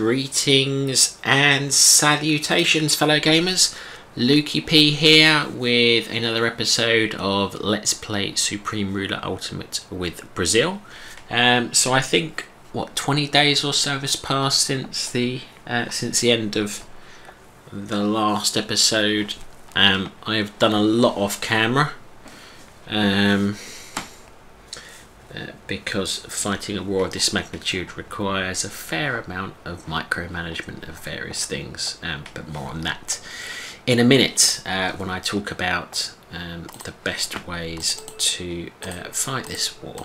Greetings and salutations, fellow gamers. Lukey P here with another episode of Let's Play Supreme Ruler Ultimate with Brazil. So I think what 20 days or so has passed since the end of the last episode. I've done a lot off camera. Because fighting a war of this magnitude requires a fair amount of micromanagement of various things, but more on that in a minute when I talk about the best ways to fight this war.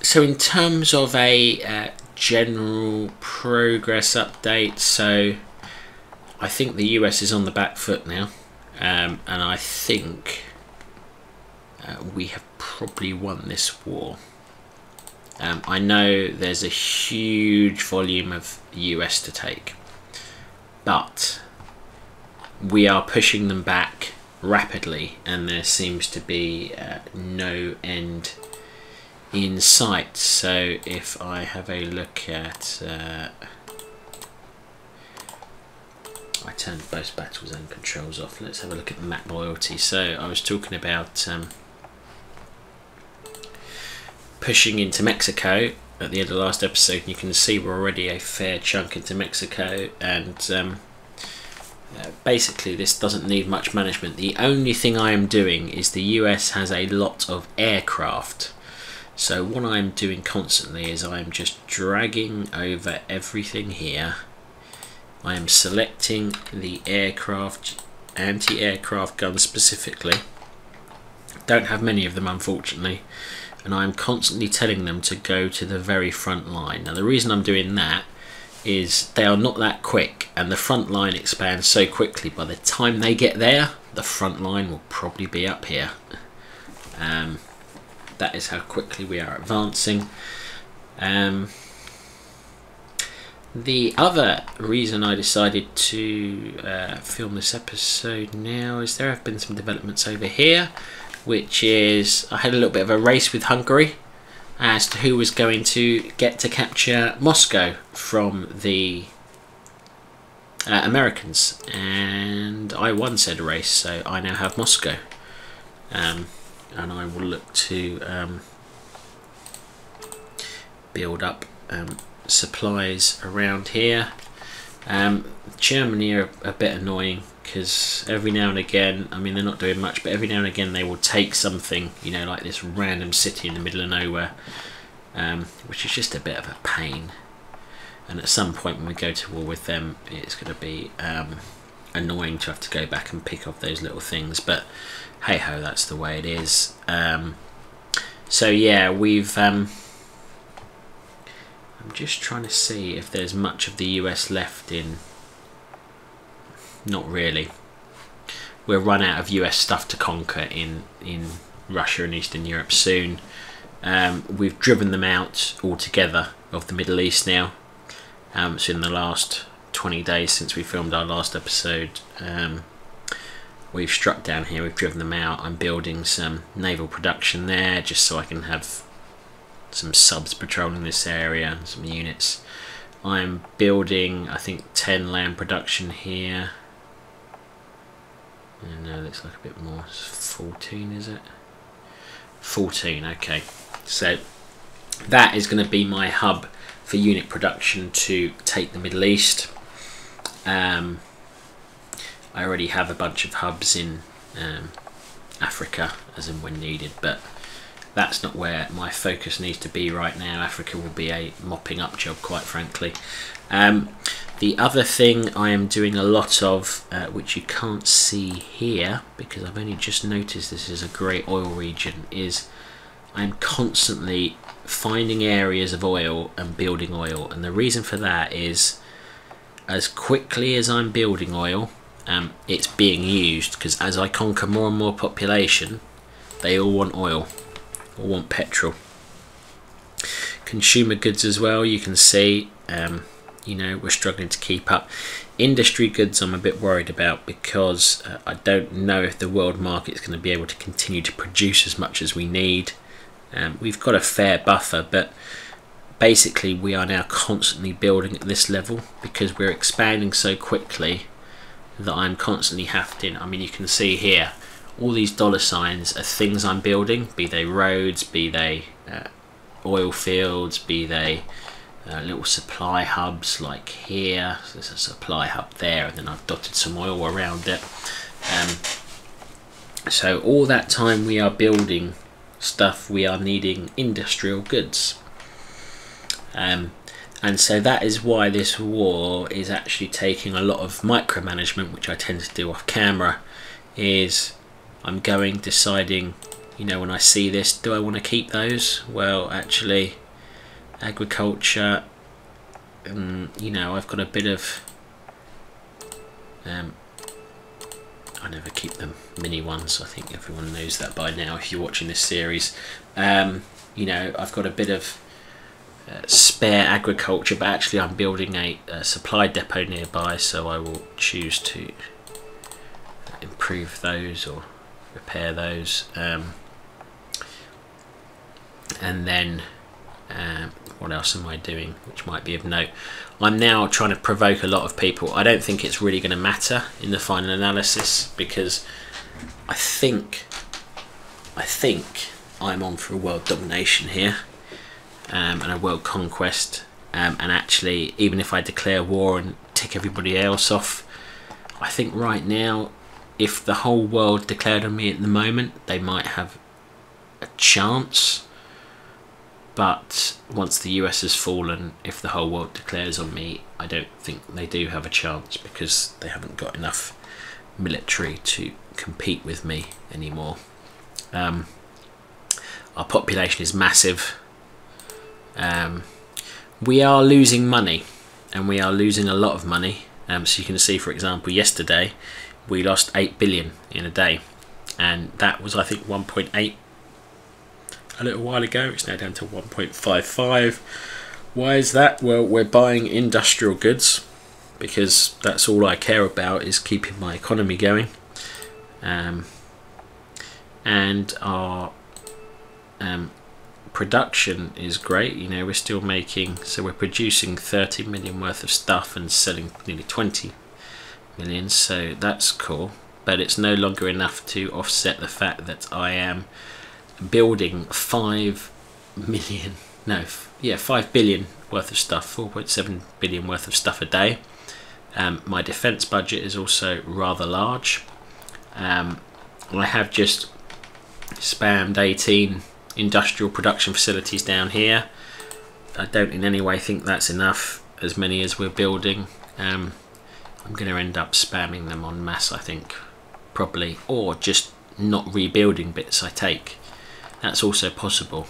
So in terms of a general progress update, so I think the US is on the back foot now, and I think we have probably won this war. I know there's a huge volume of US to take, but we are pushing them back rapidly, and there seems to be no end in sight. So if I have a look at I turned both battle zone controls off. Let's have a look at map loyalty. So I was talking about pushing into Mexico at the end of the last episode, and you can see we're already a fair chunk into Mexico, and basically this doesn't need much management. The only thing I am doing is the US has a lot of aircraft, so what I'm doing constantly is I'm just dragging over everything here. I am selecting the aircraft, anti-aircraft guns specifically. Don't have many of them, unfortunately, and I'm constantly telling them to go to the very front line. Now the reason I'm doing that is they are not that quick, and the front line expands so quickly. By the time they get there, the front line will probably be up here. That is how quickly we are advancing. The other reason I decided to film this episode now is there have been some developments over here, which is I had a little bit of a race with Hungary as to who was going to get to capture Moscow from the Americans, and I won said race, so I now have Moscow, and I will look to build up supplies around here. Germany are a bit annoying because every now and again, I mean they're not doing much, but every now and again they will take something, you know, like this random city in the middle of nowhere, which is just a bit of a pain. And at some point when we go to war with them, it's going to be annoying to have to go back and pick off those little things, but hey ho, that's the way it is. So yeah, we've I'm just trying to see if there's much of the US left in. Not really. We'll run out of US stuff to conquer in Russia and Eastern Europe soon. We've driven them out altogether of the Middle East now. So in the last 20 days since we filmed our last episode, we've struck down here, we've driven them out. I'm building some naval production there just so I can have some subs patrolling this area and some units. I'm building, I think, 10 land production here. No, looks like a bit more. It's 14, is it? 14, okay. So that is going to be my hub for unit production to take the Middle East. I already have a bunch of hubs in Africa, as in when needed, but that's not where my focus needs to be right now. Africa will be a mopping up job, quite frankly. The other thing I am doing a lot of, which you can't see here because I've only just noticed this is a great oil region, is I'm constantly finding areas of oil and building oil. And the reason for that is as quickly as I'm building oil, it's being used, because as I conquer more and more population, they all want oil or want petrol. Consumer goods as well, you can see, you know, we're struggling to keep up. Industry goods I'm a bit worried about because I don't know if the world market is going to be able to continue to produce as much as we need. We've got a fair buffer, but basically we are now constantly building at this level because we're expanding so quickly that I'm constantly having, I mean, you can see here all these dollar signs are things I'm building, be they roads, be they oil fields, be they little supply hubs like here. So there's a supply hub there, and then I've dotted some oil around it. So all that time we are building stuff, we are needing industrial goods. And so that is why this war is actually taking a lot of micromanagement, which I tend to do off camera. Is I'm going deciding, you know, when I see this, do I want to keep those? Well, actually, agriculture, you know, I've got a bit of, I never keep them mini ones. I think everyone knows that by now if you're watching this series. You know, I've got a bit of spare agriculture, but actually I'm building a supply depot nearby, so I will choose to improve those or repair those. And then what else am I doing which might be of note? I'm now trying to provoke a lot of people. I don't think it's really going to matter in the final analysis, because I think I'm on for a world domination here, and a world conquest, and actually even if I declare war and tick everybody else off, I think right now if the whole world declared on me at the moment, they might have a chance. But once the US has fallen, if the whole world declares on me, I don't think they do have a chance, because they haven't got enough military to compete with me anymore. Our population is massive. We are losing money, and we are losing a lot of money. So you can see, for example, yesterday we lost 8 billion in a day, and that was, I think, 1.8 a little while ago. It's now down to 1.55. Why is that? Well, we're buying industrial goods because that's all I care about, is keeping my economy going. And our production is great. You know, we're still making, so we're producing 30 million worth of stuff and selling nearly 20 million, so that's cool, but it's no longer enough to offset the fact that I am building 5 billion worth of stuff, 4.7 billion worth of stuff a day. My defense budget is also rather large. I have just spammed 18 industrial production facilities down here. I don't in any way think that's enough, as many as we're building. I'm going to end up spamming them en masse, I think, probably, or just not rebuilding bits I take. That's also possible,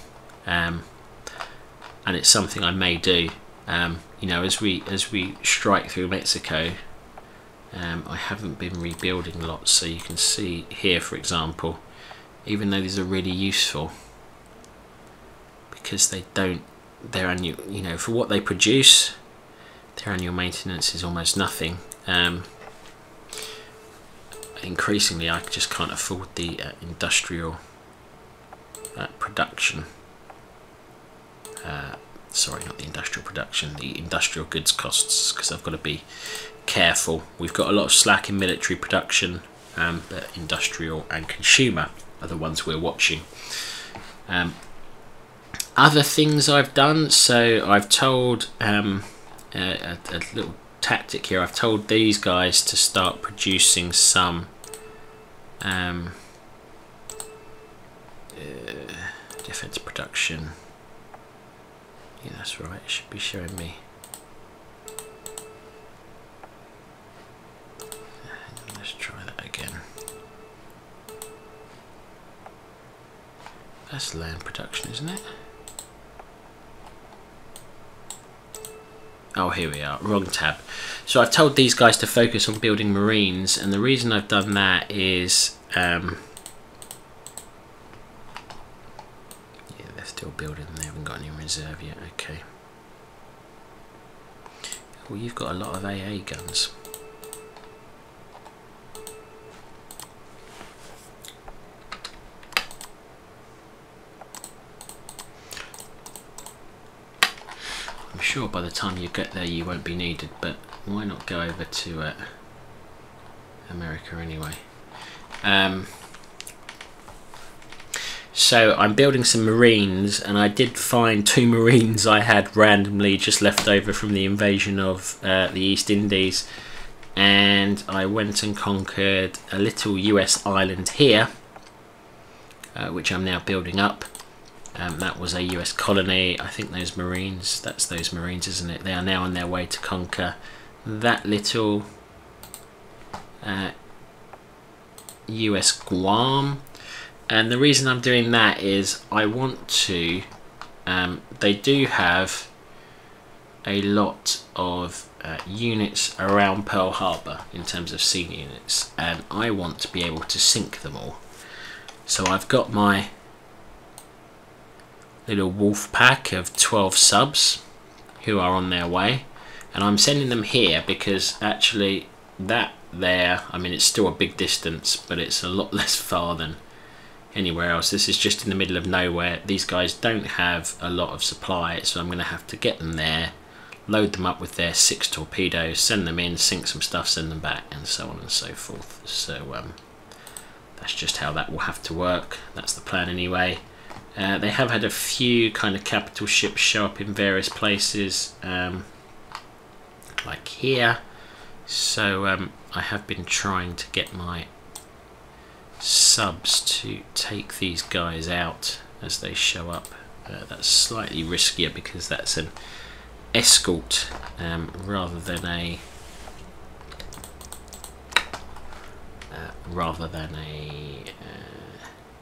and it's something I may do. You know, as we strike through Mexico, I haven't been rebuilding lots, so you can see here, for example, even though these are really useful, because they don't, their annual, you know, for what they produce, their annual maintenance is almost nothing. Increasingly, I just can't afford the industrial production. Sorry, not the industrial production, the industrial goods costs, because I've got to be careful. We've got a lot of slack in military production, but industrial and consumer are the ones we're watching. Other things I've done, so I've told a little tactic here. I've told these guys to start producing some defense production. Yeah, that's right, it should be showing me. Let's try that again. That's land production, isn't it? Oh, here we are, wrong tab. So I've told these guys to focus on building marines, and the reason I've done that is yeah, they're still building, they haven't got any reserve yet. Okay. Well, you've got a lot of AA guns. sure by the time you get there you won't be needed, but why not go over to America anyway. So I'm building some Marines, and I did find 2 Marines I had randomly just left over from the invasion of the East Indies, and I went and conquered a little US island here, which I'm now building up. That was a US colony. I think those Marines, that's those Marines, isn't it? They are now on their way to conquer that little US Guam. And the reason I'm doing that is I want to, they do have a lot of units around Pearl Harbor in terms of sea units, and I want to be able to sink them all. So I've got my little wolf pack of 12 subs who are on their way, and I'm sending them here because actually that there, I mean, it's still a big distance, but it's a lot less far than anywhere else. This is just in the middle of nowhere. These guys don't have a lot of supply, so I'm going to have to get them there, load them up with their 6 torpedoes, send them in, sink some stuff, send them back, and so on and so forth. So that's just how that will have to work. That's the plan anyway. They have had a few kind of capital ships show up in various places, like here. So I have been trying to get my subs to take these guys out as they show up. That's slightly riskier because that's an escort rather than a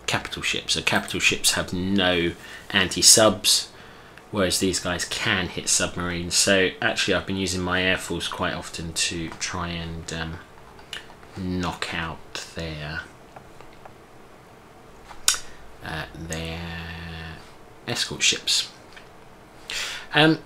capital ship. So capital ships have no anti-subs, whereas these guys can hit submarines. So actually I've been using my air force quite often to try and knock out their escort ships. So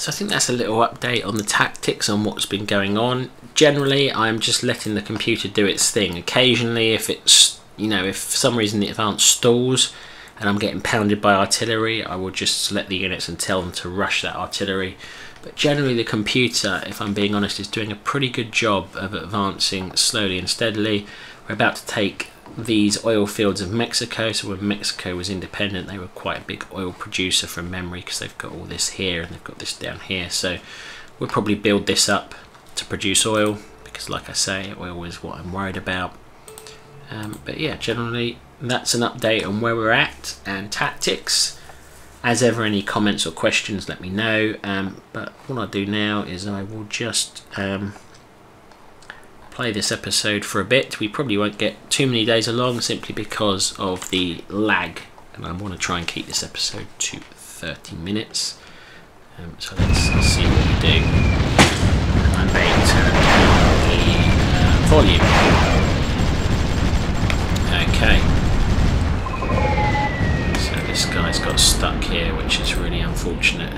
I think that's a little update on the tactics on what's been going on. Generally, I'm just letting the computer do its thing. Occasionally, if it's, you know, if for some reason the advance stalls and I'm getting pounded by artillery, I will just select the units and tell them to rush that artillery. But generally the computer, if I'm being honest, is doing a pretty good job of advancing slowly and steadily. We're about to take these oil fields of Mexico. So when Mexico was independent, they were quite a big oil producer from memory, because they've got all this here and they've got this down here. So we'll probably build this up to produce oil, because like I say, oil is what I'm worried about. But yeah, generally that's an update on where we're at and tactics. As ever, any comments or questions, let me know. But what I'll do now is I will just play this episode for a bit. We probably won't get too many days along, simply because of the lag, and I want to try and keep this episode to 30 minutes. So let's see what we do. I may turn down the volume. Okay. So this guy's got stuck here, which is really unfortunate.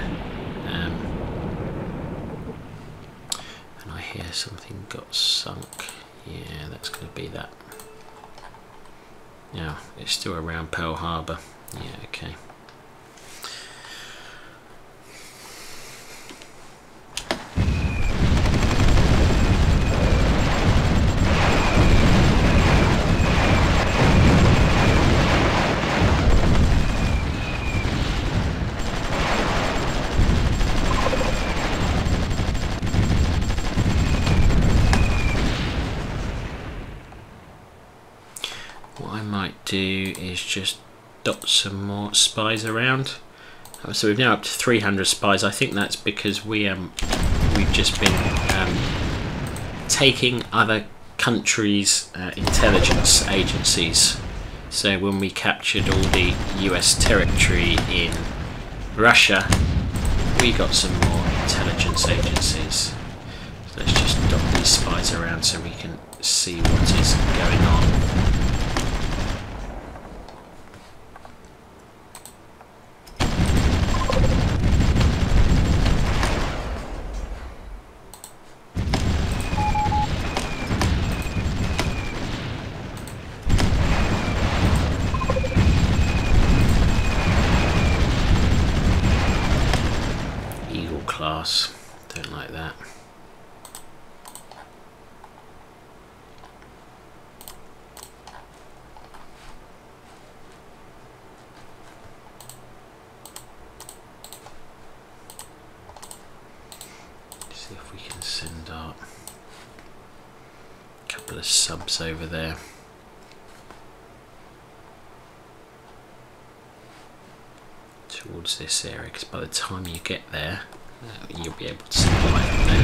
And I hear something got sunk. Yeah, that's going to be that. Yeah, it's still around Pearl Harbor. Yeah, okay. Do is just dot some more spies around. So we've now up to 300 spies. I think that's because we've just been taking other countries' intelligence agencies. So when we captured all the US territory in Russia, we got some more intelligence agencies. So let's just dot these spies around so we can see what is going on. subs over there. Towards this area, because by the time you get there, you'll be able to supply from there.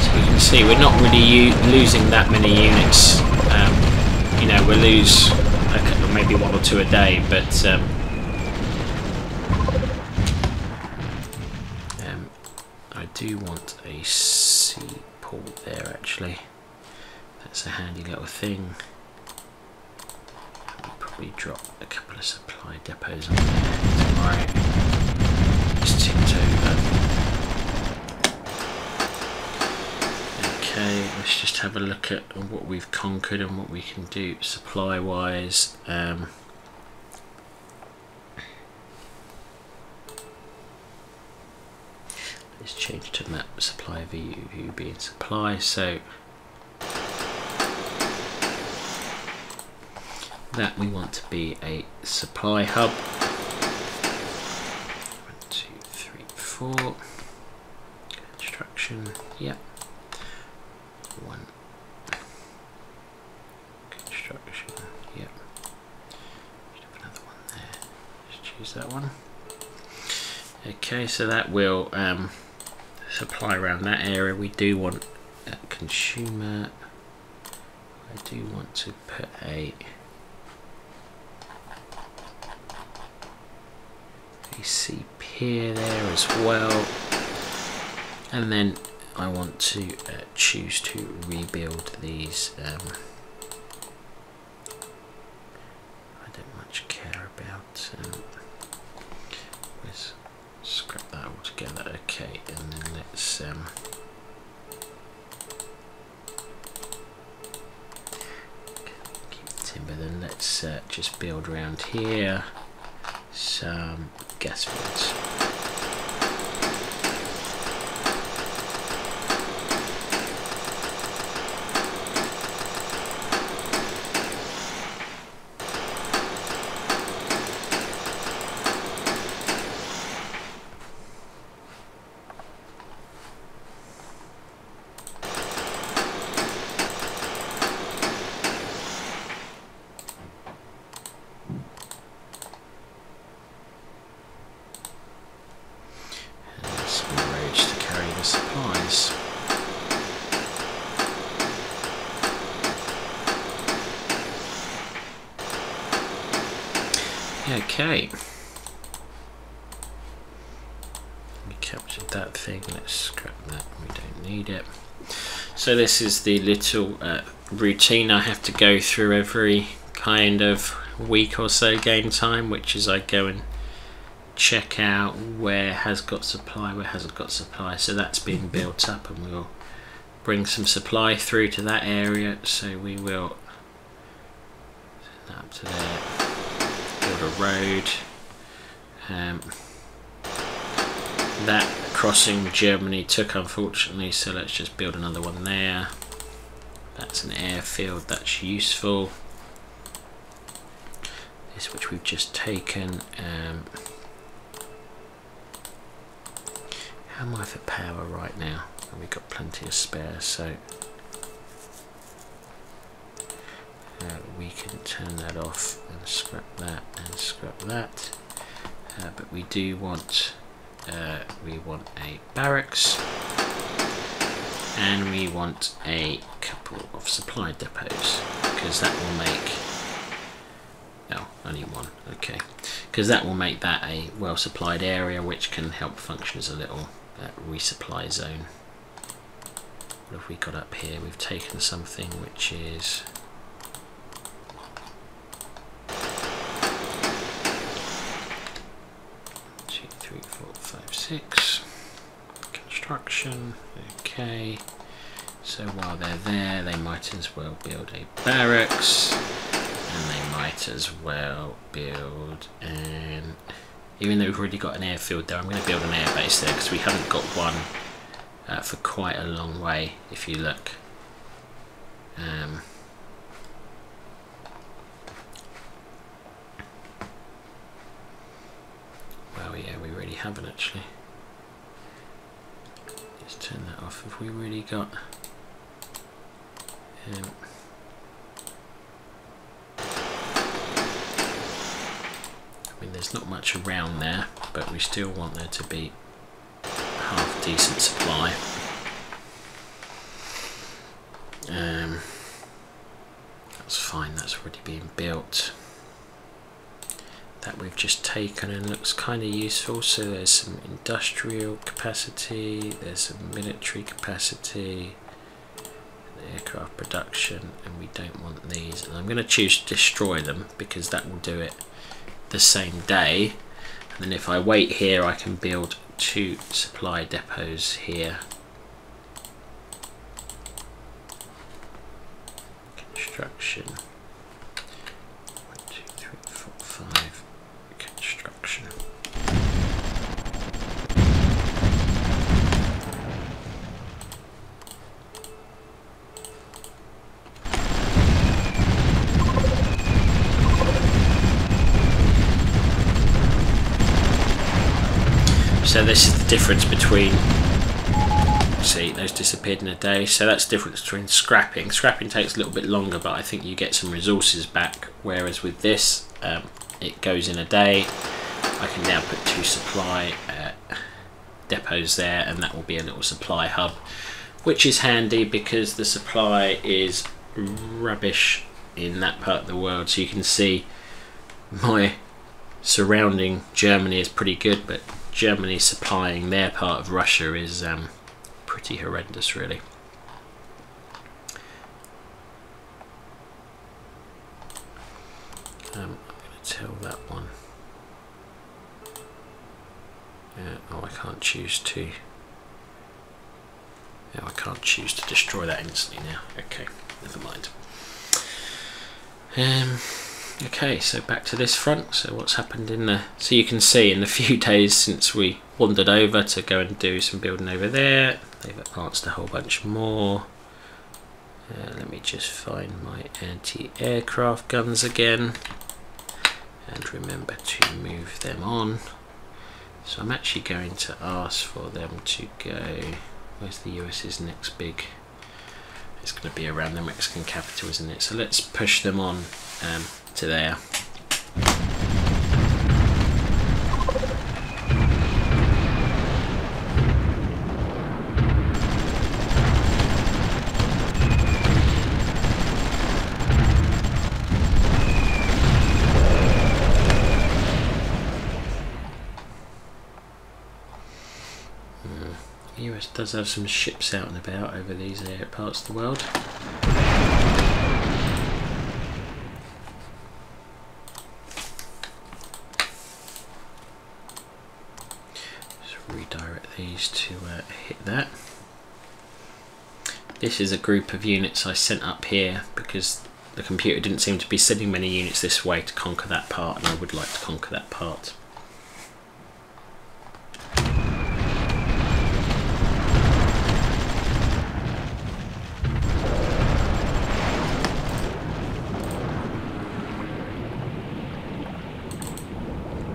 So you can see we're not really losing that many units. You know, we'll lose maybe 1 or 2 a day, but I do want a seaport there actually. That's a handy little thing. I'll probably drop a couple of supply depots on there tomorrow. Just ticked over. Okay, let's just have a look at what we've conquered and what we can do supply wise. Let's change to map supply view being supply. So that we want to be a supply hub. 1, 2, 3, 4. Construction. Yep. 1. Construction. Yep. Should have another one there. Just choose that one. Okay, so that will supply around that area. We do want a consumer. I do want to put a sea pier there as well, and then I want to choose to rebuild these. I don't much care about. Let's scrap that all together. Okay, and then let's keep timber. Then let's just build around here some gas fields. Okay, we captured that thing. Let's scrap that, we don't need it. So this is the little routine I have to go through every kind of week or so game time, which is I go and check out where has got supply, where hasn't got supply. So that's been built up, and we'll bring some supply through to that area. So we will send that up to there. Build a road. That crossing Germany took, unfortunately, so let's just build another one there. That's an airfield, that's useful. This which we've just taken. How am I for power right now? We've got plenty of spare, so we can turn that off and scrap that and scrap that. But we do want a barracks, and we want a couple of supply depots, because that will make, no, only one, okay, because that will make that a well supplied area, which can help function as a little resupply zone. What have we got up here? We've taken something which is 6 construction. Okay, so while they're there, they might as well build a barracks, and they might as well build an, even though we've already got an airfield there, I'm going to build an air base there, because we haven't got one for quite a long way if you look. Well, yeah, we really haven't actually. Let's turn that off. Have we really got? I mean, there's not much around there, but we still want there to be half decent supply. That's fine, that's already being built. That we've just taken and looks kind of useful. So there's some industrial capacity, there's some military capacity, aircraft production, and we don't want these. And I'm going to choose to destroy them because that will do it the same day. And then if I wait here, I can build 2 supply depots here. Construction. 1, 2, 3, 4, 5. Construction. So this is the difference between, see, those disappeared in a day. So that's the difference between scrapping. Scrapping takes a little bit longer, but I think you get some resources back. Whereas with this, it goes in a day. I can now put 2 supply depots there, and that will be a little supply hub, which is handy because the supply is rubbish in that part of the world. So you can see my surrounding Germany is pretty good, but Germany supplying their part of Russia is pretty horrendous, really. I'm going to tell that one. Oh, I can't choose to. No, I can't choose to destroy that instantly now. Okay, never mind. Okay, so back to this front. So what's happened in the... So you can see in the few days since we wandered over to go and do some building over there, they've advanced a whole bunch more. Let me just find my anti-aircraft guns again. And remember to move them on. So I'm actually going to ask for them to go... Where's the US's next big... It's going to be around the Mexican capital, isn't it? So let's push them on to there. The US does have some ships out and about over these parts of the world. Redirect these to hit that. This is a group of units I sent up here because the computer didn't seem to be sending many units this way to conquer that part, and I would like to conquer that part.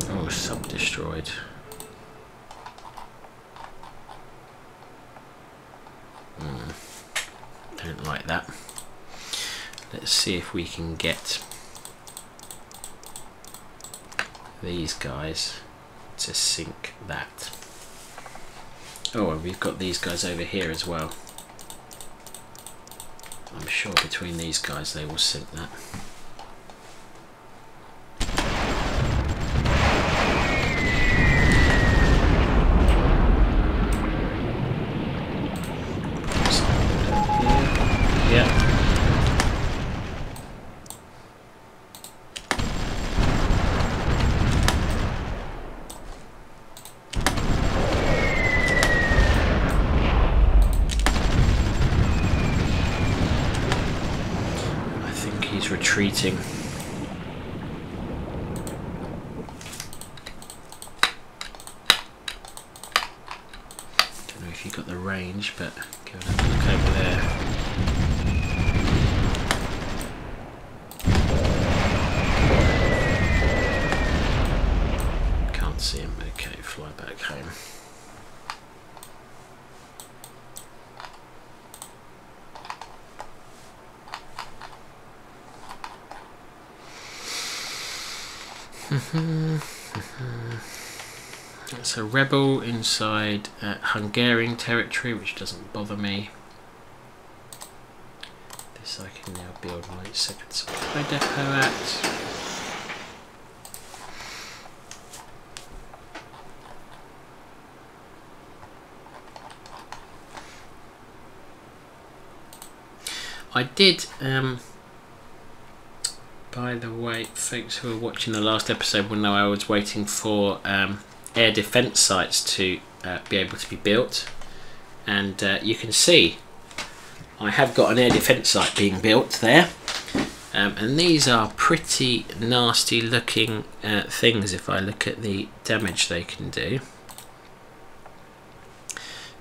Oh, sub-destroyed. Don't like that. Let's see if we can get these guys to sink that. Oh, and we've got these guys over here as well. I'm sure between these guys they will sink that. Retreating. Don't know if you got the range, but go and have a look over there. Can't see him. Okay, fly back home. It's a rebel inside Hungarian territory, which doesn't bother me. This I can now build my second supply depot at. I did, by the way, folks who are watching the last episode will know I was waiting for air defence sites to be able to be built, and you can see I have got an air defence site being built there, and these are pretty nasty looking things if I look at the damage they can do.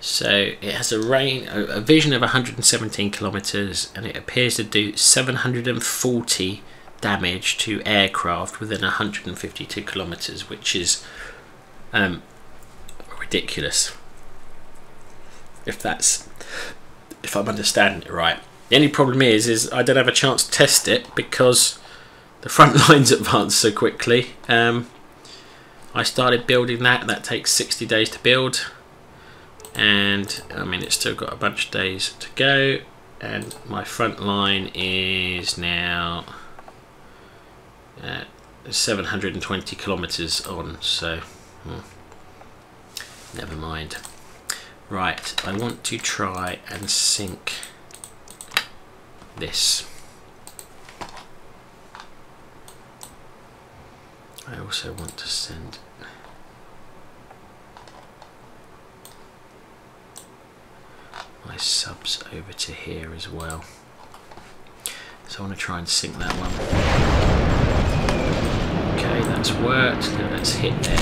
So it has a vision of 117 kilometers, and it appears to do 740 damage to aircraft within 152 kilometers, which is ridiculous. If I'm understanding it right. The only problem is I don't have a chance to test it because the front lines advance so quickly. I started building that takes 60 days to build, and I mean it's still got a bunch of days to go, and my front line is now 720 kilometers on, so never mind. Right, I want to try and sink this. I also want to send my subs over to here as well. So I want to try and sink that one. Okay, that's worked. Now let's hit there.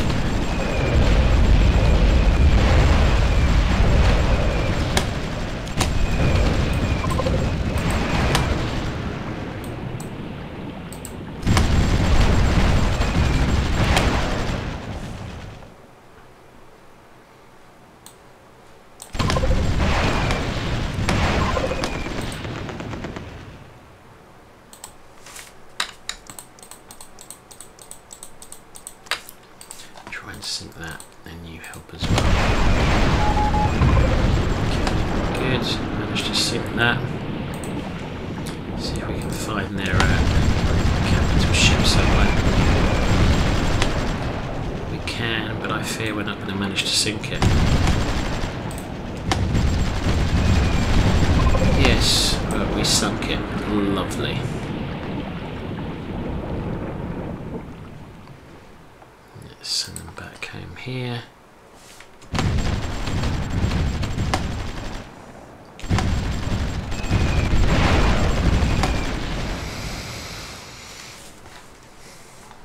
Sink that, and you help as well. Okay, good. Managed to sink that. See if we can find their capital ship somewhere. We can, but I fear we're not going to manage to sink it. Yes, but we sunk it. Lovely. Send them back home here.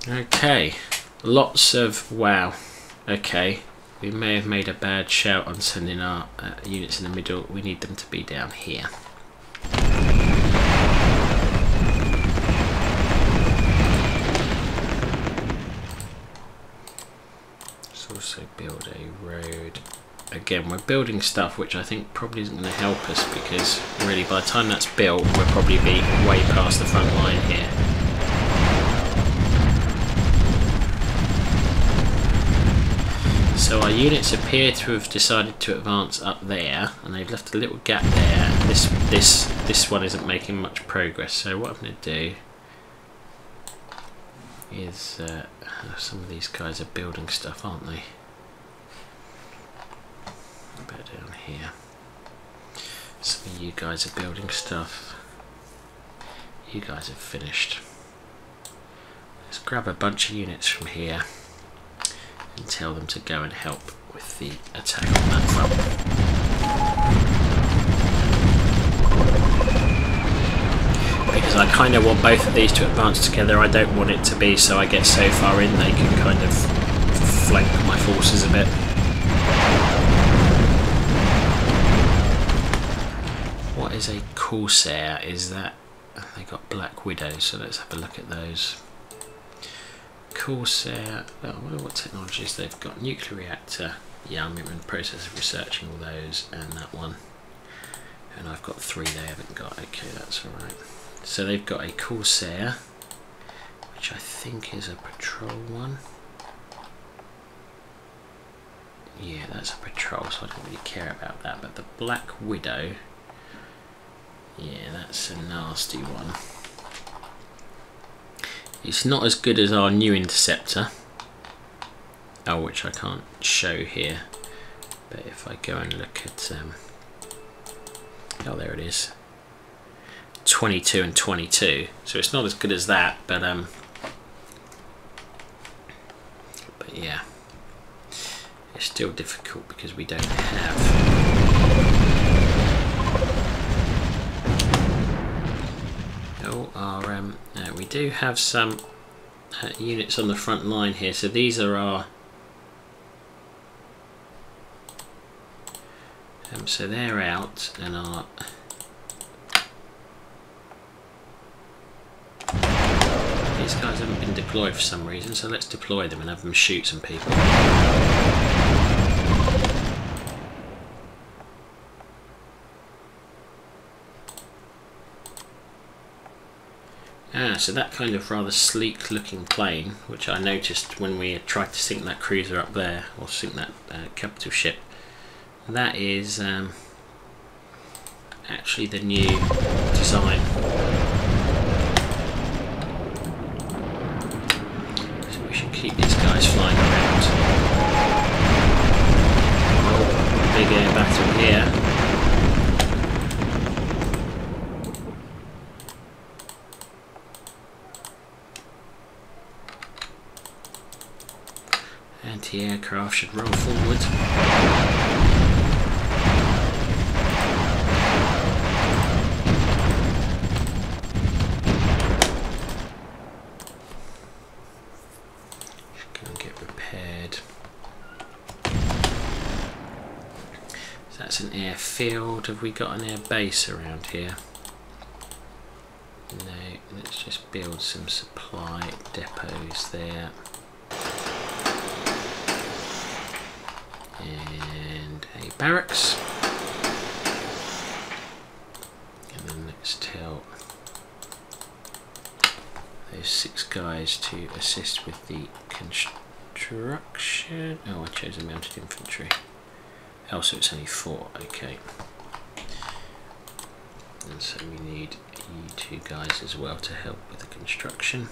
Okay, lots of wow. Okay, we may have made a bad shout on sending our units in the middle. We need them to be down here. Also build a road. Again, we're building stuff which I think probably isn't going to help us, because really by the time that's built we'll probably be way past the front line here. So our units appear to have decided to advance up there, and they've left a little gap there. This one isn't making much progress, so what I'm going to do is some of these guys are building stuff, aren't they? About down here. Some of you guys are building stuff. You guys have finished. Let's grab a bunch of units from here and tell them to go and help with the attack on that front. Because I kind of want both of these to advance together. I don't want it to be so I get so far in they can kind of flank my forces a bit. is a Corsair. Is that they got Black Widows? So let's have a look at those. Corsair. Oh, I wonder what technologies they've got. Nuclear reactor. Yeah, I'm in the process of researching all those, and that one. And I've got 3 they haven't got. Okay, that's all right. So they've got a Corsair, which I think is a patrol one. Yeah, that's a patrol, so I don't really care about that. But the Black Widow, yeah, that's a nasty one. It's not as good as our new interceptor. Oh, which I can't show here. But if I go and look at, oh, there it is. 22 and 22. So it's not as good as that, but yeah. It's still difficult because we don't have we do have some units on the front line here. So these are our so they're out, and our these guys haven't been deployed for some reason, so let's deploy them and have them shoot some people. So that kind of rather sleek looking plane, which I noticed when we tried to sink that cruiser up there, or sink that capital ship, that is actually the new design. So we should keep these guys flying around. Oh, big air battle here. Anti-aircraft should roll forward. Should go and get repaired. So that's an airfield. Have we got an air base around here? No, let's just build some supply depots there. And a barracks, and then let's tell those 6 guys to assist with the construction. Oh, I chose a mounted infantry. Oh, so it's only 4. Okay, and so we need you 2 guys as well to help with the construction.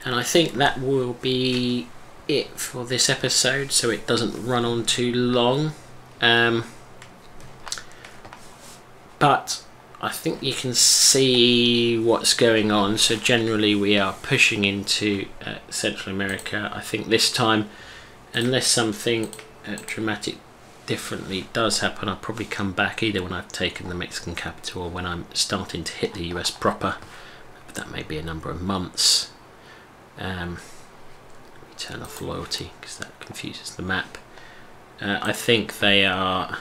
And I think that will be it for this episode, so it doesn't run on too long, but I think you can see what's going on. So generally we are pushing into Central America. I think this time, unless something dramatic differently does happen, I'll probably come back either when I've taken the Mexican capital or when I'm starting to hit the US proper, but that may be a number of months. Turn off loyalty because that confuses the map. I think they are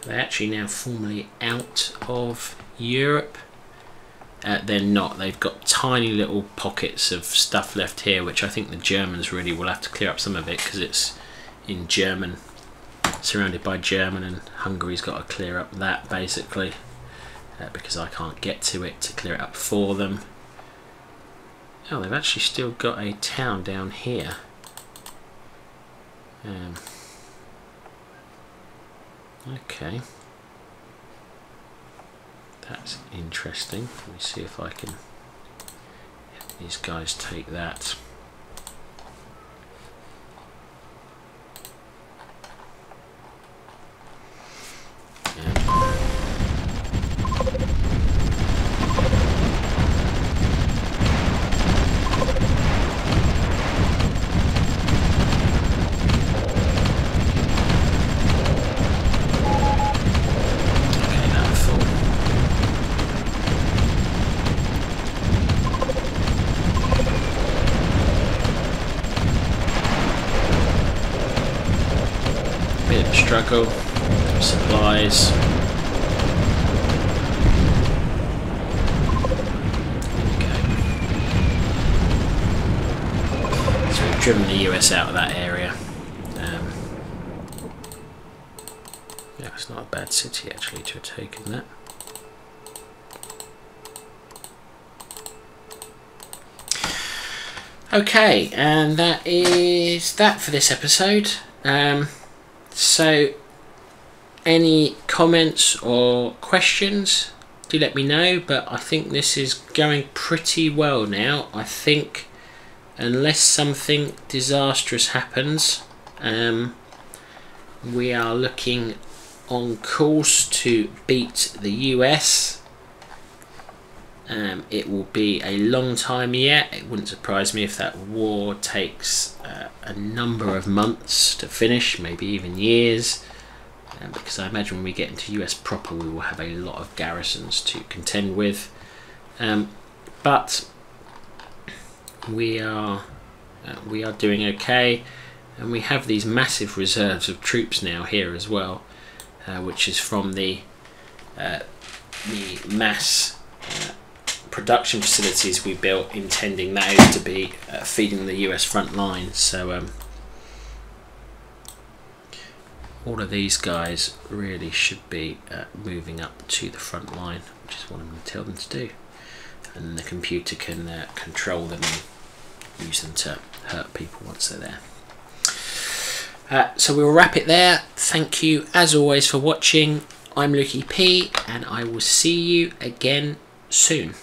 actually now formally out of Europe. They're not. They've got tiny little pockets of stuff left here, which I think the Germans really will have to clear up some of it because it's in German, surrounded by German, and Hungary's got to clear up that basically because I can't get to it to clear it up for them. Oh, they've actually still got a town down here. Okay. That's interesting. Let me see if I can help these guys take that. Struggle, supplies. driven the US out of that area. Yeah, it's not a bad city actually to have taken that. Okay, and that is that for this episode. So any comments or questions, do let me know, but I think this is going pretty well now. I think unless something disastrous happens, we are looking on course to beat the US. It will be a long time yet. It wouldn't surprise me if that war takes a number of months to finish, maybe even years, because I imagine when we get into US proper we will have a lot of garrisons to contend with, but we are doing okay, and we have these massive reserves of troops now here as well, which is from the mass production facilities we built, intending those to be feeding the US front line. So all of these guys really should be moving up to the front line, which is what I'm going to tell them to do, and the computer can control them and use them to hurt people once they're there. So we'll wrap it there. Thank you as always for watching. I'm Lukey P, and I will see you again soon.